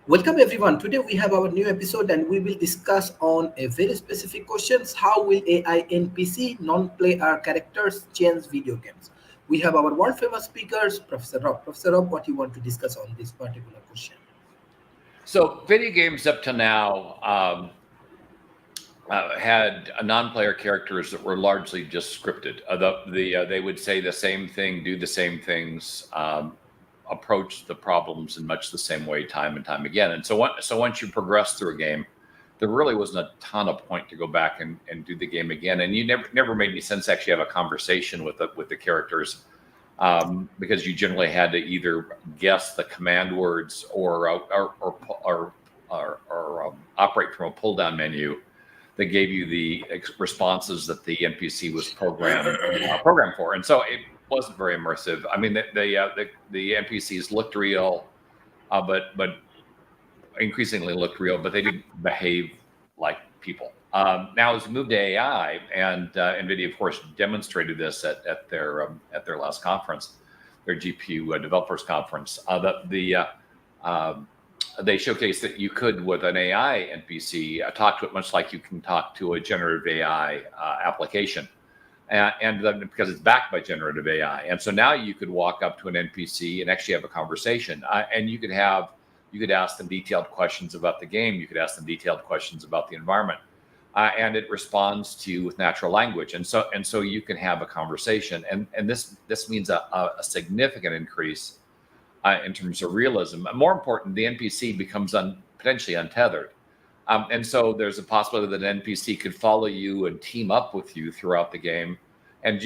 Welcome everyone. Today we have our new episode and we will discuss on a very specific questions. How will AI NPC non-player characters change video games? We have our world famous speakers, Professor Rob. Professor Rob, what you want to discuss on this particular question? So video games up to now had non-player characters that were largely just scripted. They would say the same thing, do the same things, approach the problems in much the same way time and time again. And so once you progress through a game, there really wasn't a ton of point to go back and do the game again. And you never made any sense to actually have a conversation with the characters, because you generally had to either guess the command words or operate from a pull-down menu that gave you the responses that the NPC was programmed for. And so it wasn't very immersive. I mean, the NPCs looked real, but increasingly looked real, but they didn't behave like people. Now, as we move to AI, and NVIDIA, of course, demonstrated this at their last conference, their GPU developers conference. They showcased that you could, with an AI NPC, talk to it much like you can talk to a generative AI application. And then because it's backed by generative AI. And so now you could walk up to an NPC and actually have a conversation. And you could ask them detailed questions about the game. You could ask them detailed questions about the environment. And it responds to you with natural language. And so you can have a conversation. And this means a significant increase in terms of realism. More important, the NPC becomes potentially untethered. And so there's a possibility that an NPC could follow you and team up with you throughout the game and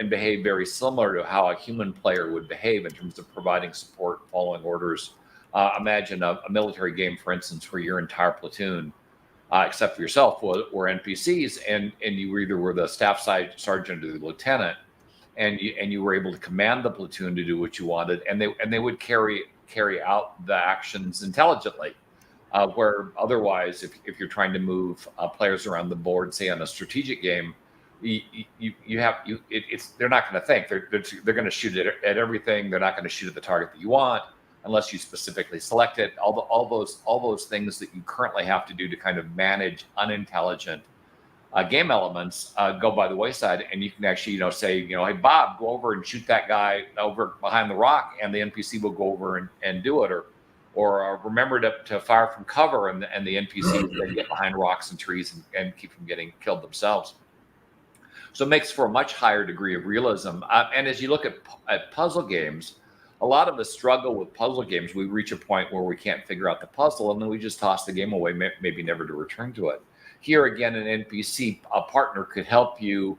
behave very similar to how a human player would behave in terms of providing support, following orders. Imagine a military game, for instance, where your entire platoon, except for yourself, were NPCs, and you were the staff sergeant or the lieutenant, and you were able to command the platoon to do what you wanted, and they would carry out the actions intelligently. Where otherwise, if you're trying to move players around the board, say on a strategic game, they're not going to think. They're going to shoot at everything. They're not going to shoot at the target that you want unless you specifically select it. All those things that you currently have to do to kind of manage unintelligent game elements go by the wayside, and you can actually say, hey Bob, go over and shoot that guy over behind the rock, and the NPC will go over and do it, or remember to fire from cover, and the NPCs then get behind rocks and trees and keep from getting killed themselves. So it makes for a much higher degree of realism. And as you look at puzzle games, a lot of us struggle with puzzle games. We reach a point where we can't figure out the puzzle, and then we just toss the game away, maybe never to return to it. Here again, an NPC, a partner, could help you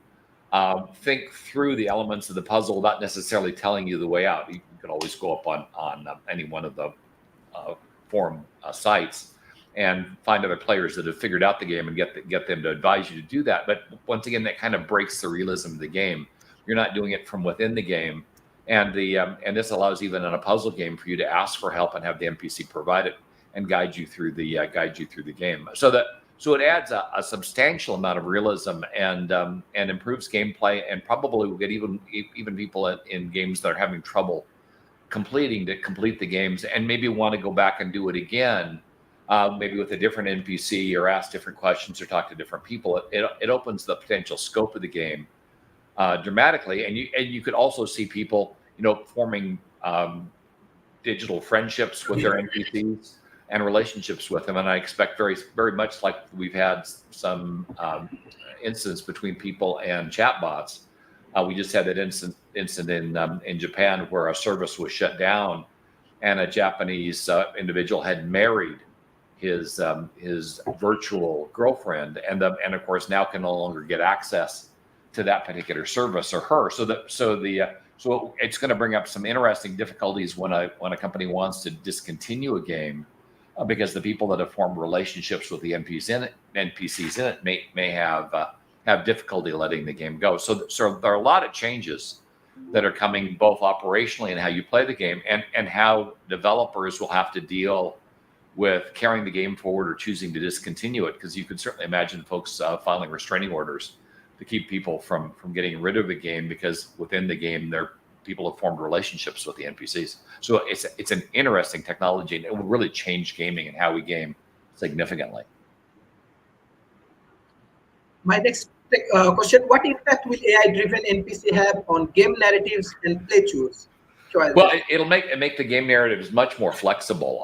think through the elements of the puzzle without necessarily telling you the way out. You can always go up on any one of the forum sites and find other players that have figured out the game and get them to advise you to do that. But once again, that kind of breaks the realism of the game. You're not doing it from within the game, and this allows, even in a puzzle game, for you to ask for help and have the NPC provide it and guide you through the game. So it adds a substantial amount of realism and improves gameplay, and probably will get even people in games that are having trouble complete the games and maybe want to go back and do it again, maybe with a different NPC, or ask different questions or talk to different people. It opens the potential scope of the game dramatically, and you could also see people forming digital friendships with their NPCs and relationships with them. And I expect very, very much like we've had some incidents between people and chatbots. We just had that incident in Japan where a service was shut down, and a Japanese individual had married his virtual girlfriend, and of course now can no longer get access to that particular service or her. So it's going to bring up some interesting difficulties when a company wants to discontinue a game, because the people that have formed relationships with the NPCs in it may have difficulty letting the game go. So there are a lot of changes that are coming, both operationally and how you play the game, and how developers will have to deal with carrying the game forward or choosing to discontinue it, because you could certainly imagine folks filing restraining orders to keep people from getting rid of the game, because within the game people have formed relationships with the NPCs. So it's an interesting technology, and it will really change gaming and how we game significantly. My next question: what impact will AI-driven NPC have on game narratives and play Well, choices? it'll make the game narratives much more flexible.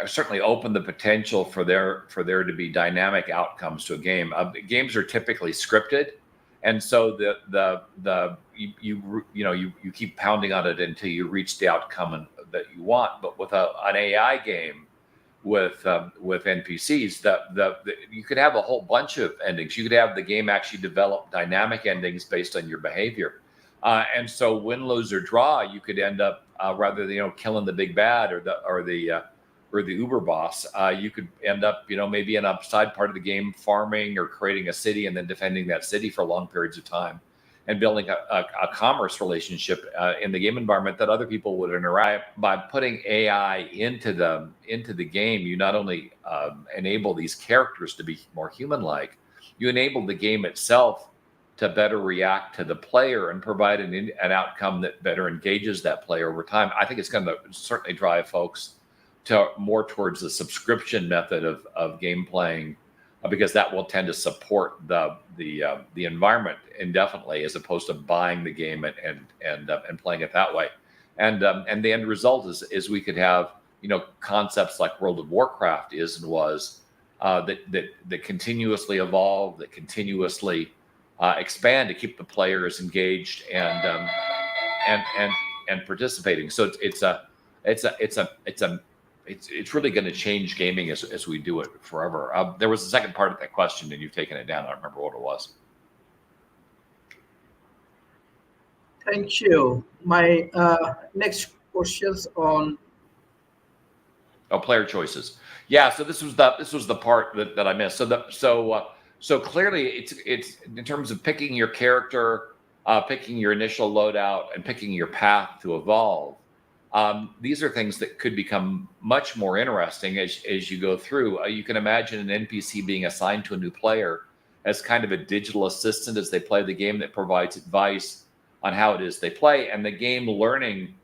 Certainly open the potential for there to be dynamic outcomes to a game. Games are typically scripted, and so you keep pounding on it until you reach the outcome that you want. But with an AI game with NPCs, you could have a whole bunch of endings. You could have the game actually develop dynamic endings based on your behavior. And so win, lose, or draw, you could end up rather than killing the big bad or the Uber boss, you could end up maybe in a side part of the game farming or creating a city and then defending that city for long periods of time and building a commerce relationship in the game environment that other people would interact. By putting AI into the game, you not only enable these characters to be more human-like, you enable the game itself to better react to the player and provide an outcome that better engages that player over time. I think it's going to certainly drive folks to more towards the subscription method of game playing, because that will tend to support the environment indefinitely, as opposed to buying the game and playing it that way. And the end result is we could have concepts like World of Warcraft is and was that continuously evolve, that continuously expand to keep the players engaged and participating. So it's really going to change gaming as we do it forever. There was a second part of that question, and you've taken it down. I don't remember what it was. Thank you. My next questions on player choices. Yeah, so this was the part that I missed. So clearly, it's in terms of picking your character, picking your initial loadout, and picking your path to evolve. These are things that could become much more interesting as you go through. You can imagine an NPC being assigned to a new player as kind of a digital assistant as they play the game that provides advice on how it is they play, and the game learning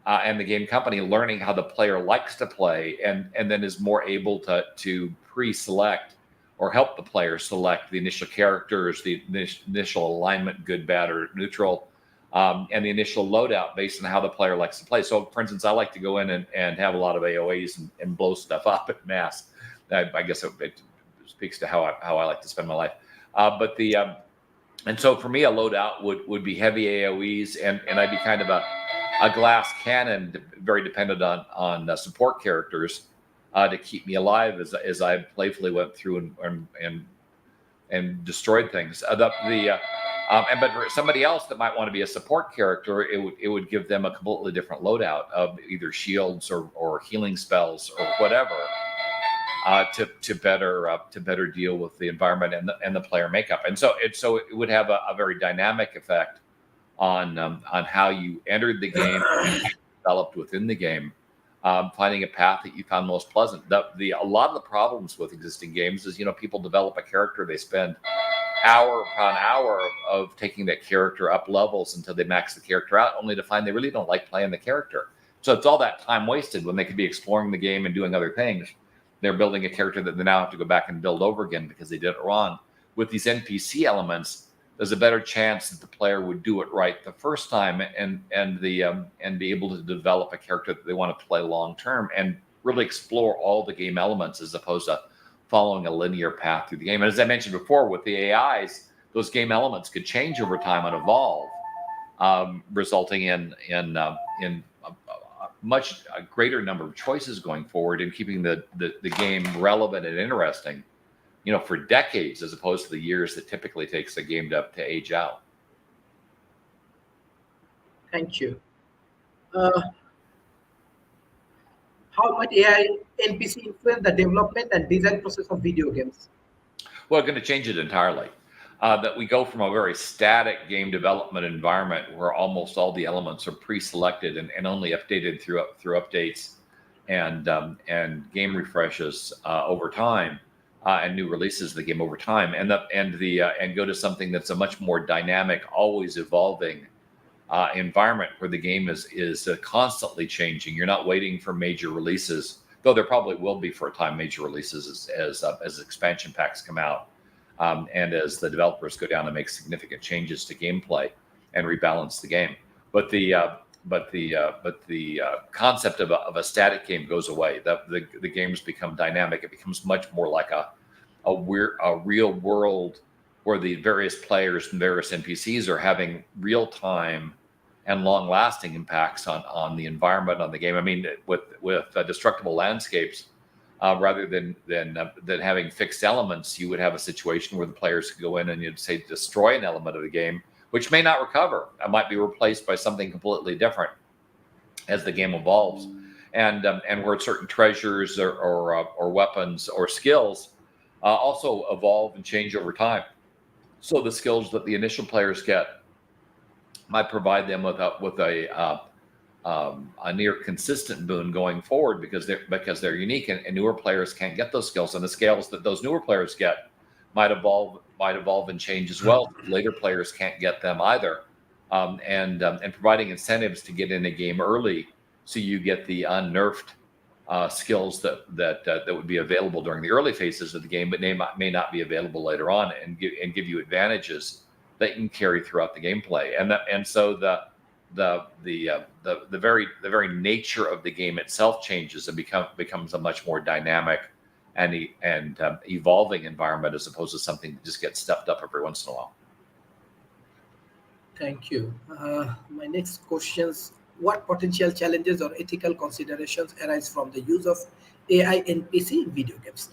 and the game company learning how the player likes to play, and then is more able to pre-select or help the player select the initial characters, the initial alignment, good, bad, or neutral, and the initial loadout based on how the player likes to play. So, for instance, I like to go in and have a lot of AOEs and blow stuff up at mass. I guess it speaks to how I like to spend my life. And so for me, a loadout would be heavy AOEs, and I'd be kind of a glass cannon, very dependent on support characters to keep me alive as I playfully went through and destroyed things. But for somebody else that might want to be a support character, it would give them a completely different loadout of either shields or healing spells or whatever to better deal with the environment and the player makeup. And so it would have a very dynamic effect on how you entered the game, developed within the game, finding a path that you found most pleasant. A lot of the problems with existing games is people develop a character, they spend hour upon hour of taking that character up levels until they max the character out, only to find they really don't like playing the character. So it's all that time wasted when they could be exploring the game and doing other things. They're building a character that they now have to go back and build over again because they did it wrong. With these NPC elements, there's a better chance that the player would do it right the first time and be able to develop a character that they want to play long term and really explore all the game elements as opposed to following a linear path through the game. And as I mentioned before, with the AIs, those game elements could change over time and evolve, resulting in a much greater number of choices going forward and keeping the game relevant and interesting, for decades, as opposed to the years that typically takes a game to age out. Thank you. How might AI NPC influence the development and design process of video games? Well, it's going to change it entirely. That we go from a very static game development environment where almost all the elements are pre-selected and only updated through updates and game refreshes over time, and new releases of the game over time, and go to something that's a much more dynamic, always evolving environment where the game is constantly changing. You're not waiting for major releases, though there probably will be for a time major releases as expansion packs come out, and as the developers go down and make significant changes to gameplay and rebalance the game. But the concept of a static game goes away. The games become dynamic. It becomes much more like a real world where the various players and various NPCs are having real time and long lasting impacts on the environment, on the game. I mean, with destructible landscapes, rather than having fixed elements, you would have a situation where the players could go in and you'd say destroy an element of the game, which may not recover. It might be replaced by something completely different as the game evolves, and where certain treasures or weapons or skills also evolve and change over time. So the skills that the initial players get might provide them with a near consistent boon going forward because they're unique, and newer players can't get those skills, and the skills that those newer players get might evolve and change as well. Later players can't get them either, and providing incentives to get in a game early so you get the unnerfed skills that would be available during the early phases of the game, but may not be available later on, and give you advantages that you can carry throughout the gameplay. And so the very nature of the game itself changes and becomes a much more dynamic and evolving environment, as opposed to something that just gets stepped up every once in a while. Thank you. My next questions: what potential challenges or ethical considerations arise from the use of AI NPC video games?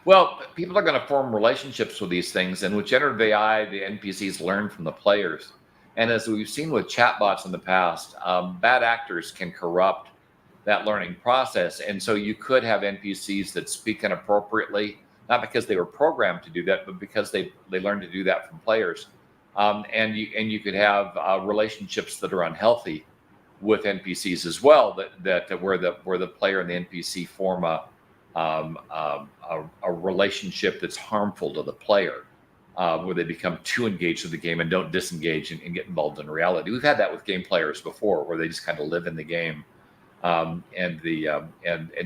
Well, people are going to form relationships with these things, and with generative AI, the NPCs learn from the players. And as we've seen with chatbots in the past, bad actors can corrupt that learning process. And so you could have NPCs that speak inappropriately, not because they were programmed to do that, but because they learned to do that from players. And you could have relationships that are unhealthy with NPCs as well, that where the player and the NPC form a relationship that's harmful to the player, where they become too engaged with the game and don't disengage and get involved in reality. We've had that with game players before, where they just kind of live in the game, and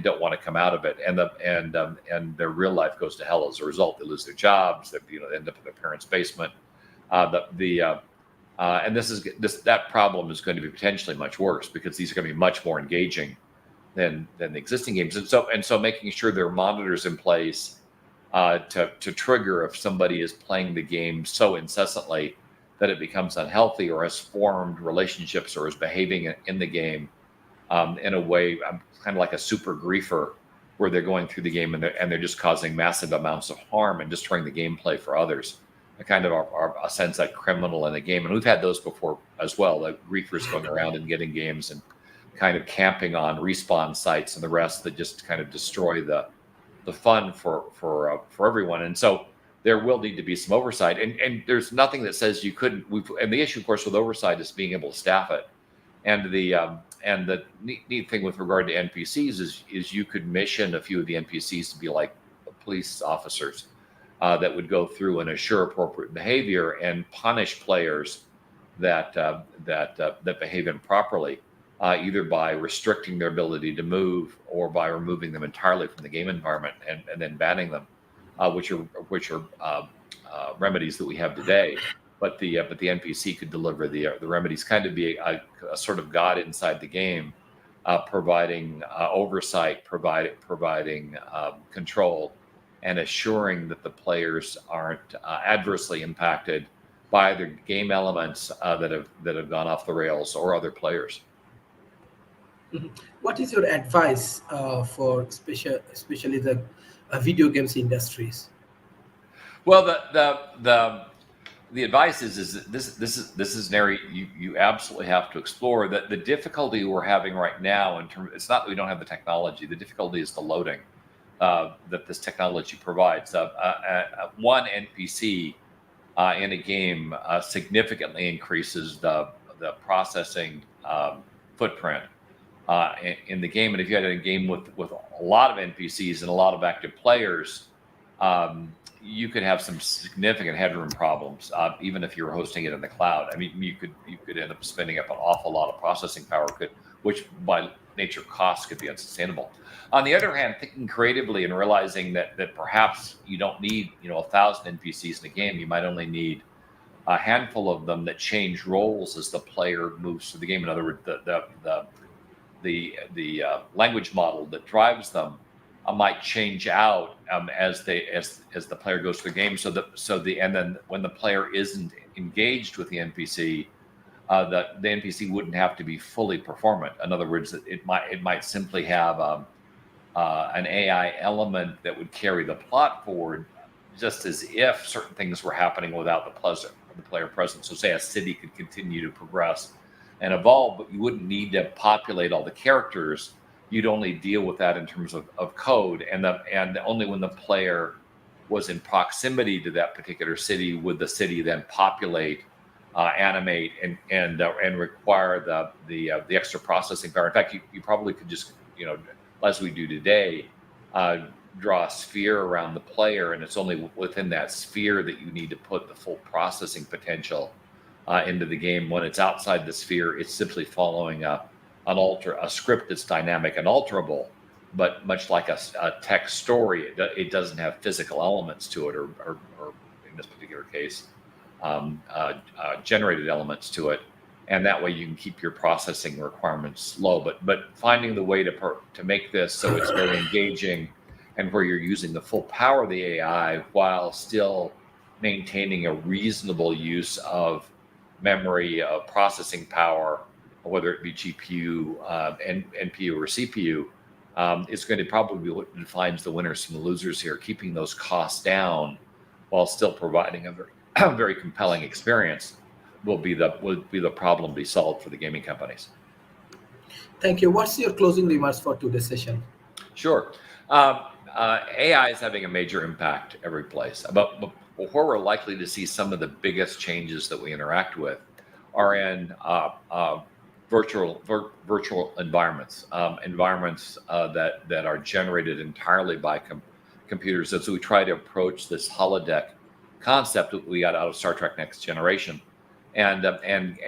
don't want to come out of it, and their real life goes to hell as a result. They lose their jobs. They end up in their parents' basement. And that problem is going to be potentially much worse, because these are going to be much more engaging than the existing games. And so making sure there are monitors in place to trigger if somebody is playing the game so incessantly that it becomes unhealthy, or has formed relationships, or is behaving in the game in a way kind of like a super griefer, where they're going through the game and they're just causing massive amounts of harm and destroying the gameplay for others. A kind of a sense like criminal in the game. And we've had those before as well, like griefers going around and getting games and kind of camping on respawn sites and the rest, that just kind of destroy the fun for everyone. And so there will need to be some oversight, and there's nothing that says you couldn't. And the issue, of course, with oversight is being able to staff it. And the neat thing with regard to NPCs is you could mission a few of the NPCs to be like police officers that would go through and assure appropriate behavior and punish players that behave improperly, either by restricting their ability to move, or by removing them entirely from the game environment and then banning them, which are remedies that we have today. But the NPC could deliver the remedies, kind of be a sort of god inside the game, providing oversight, providing control, and assuring that the players aren't adversely impacted by either game elements that have gone off the rails, or other players. Mhm. What is your advice for especially the video games industries? Well, the advice is that this is an area you absolutely have to explore. That the difficulty we're having right now, it's not that we don't have the technology. The difficulty is the loading that this technology provides. One NPC in a game significantly increases the processing footprint in the game. And if you had a game with a lot of NPCs and a lot of active players, you could have some significant headroom problems, even if you were hosting it in the cloud. I mean, you could end up spending up an awful lot of processing power, which by nature costs could be unsustainable. On the other hand, thinking creatively and realizing that perhaps you don't need 1,000 NPCs in a game, you might only need a handful of them that change roles as the player moves through the game. In other words, the language model that drives them might change out as the player goes through the game. And then when the player isn't engaged with the NPC, the NPC wouldn't have to be fully performant. In other words, it might simply have an AI element that would carry the plot forward, just as if certain things were happening without the player present. So, say a city could continue to progress and evolve, but you wouldn't need to populate all the characters. You'd only deal with that in terms of code, and only when the player was in proximity to that particular city would the city then populate, animate, and require the extra processing power. In fact, you probably could just, as we do today, draw a sphere around the player, and it's only within that sphere that you need to put the full processing potential into the game. When it's outside the sphere, it's simply following a script that's dynamic and alterable, but much like a text story, it doesn't have physical elements to it, or in this particular case, generated elements to it. And that way you can keep your processing requirements low. But finding the way to make this so it's very engaging, and where you're using the full power of the AI while still maintaining a reasonable use of memory, processing power, whether it be GPU, NPU, or CPU, is going to probably be what defines the winners from the losers here. Keeping those costs down while still providing a very compelling experience will be the problem to be solved for the gaming companies. Thank you. What's your closing remarks for today's session? Sure. AI is having a major impact every place. But where we're likely to see some of the biggest changes that we interact with are in virtual environments, that are generated entirely by computers. As we try to approach this holodeck concept that we got out of Star Trek: Next Generation, and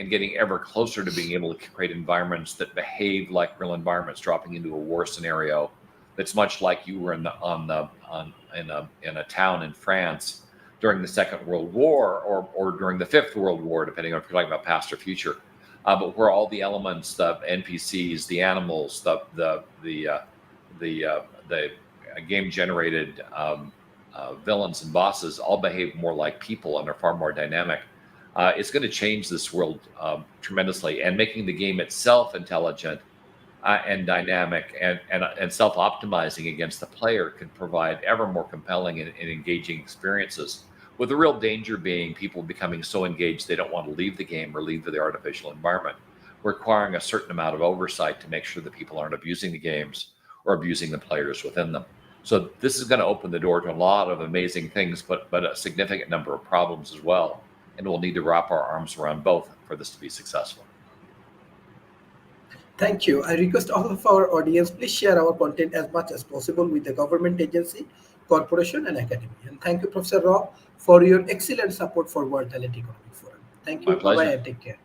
getting ever closer to being able to create environments that behave like real environments, dropping into a war scenario that's much like you were in a town in France during the Second World War, or during the Fifth World War, depending on if you're talking about past or future. But where all the elements, the NPCs, the animals, the game-generated villains and bosses all behave more like people and are far more dynamic. It's going to change this world tremendously, and making the game itself intelligent and dynamic and self-optimizing against the player can provide ever more compelling and engaging experiences, with the real danger being people becoming so engaged they don't want to leave the game or leave the artificial environment, requiring a certain amount of oversight to make sure that people aren't abusing the games or abusing the players within them. So this is going to open the door to a lot of amazing things, but a significant number of problems as well, and we'll need to wrap our arms around both for this to be successful. Thank you. I request all of our audience, please share our content as much as possible with the government agency, corporation, and academia. And thank you, Professor Rob, for your excellent support for World Talent Economic Forum. Thank you. My pleasure. Bye-bye and take care.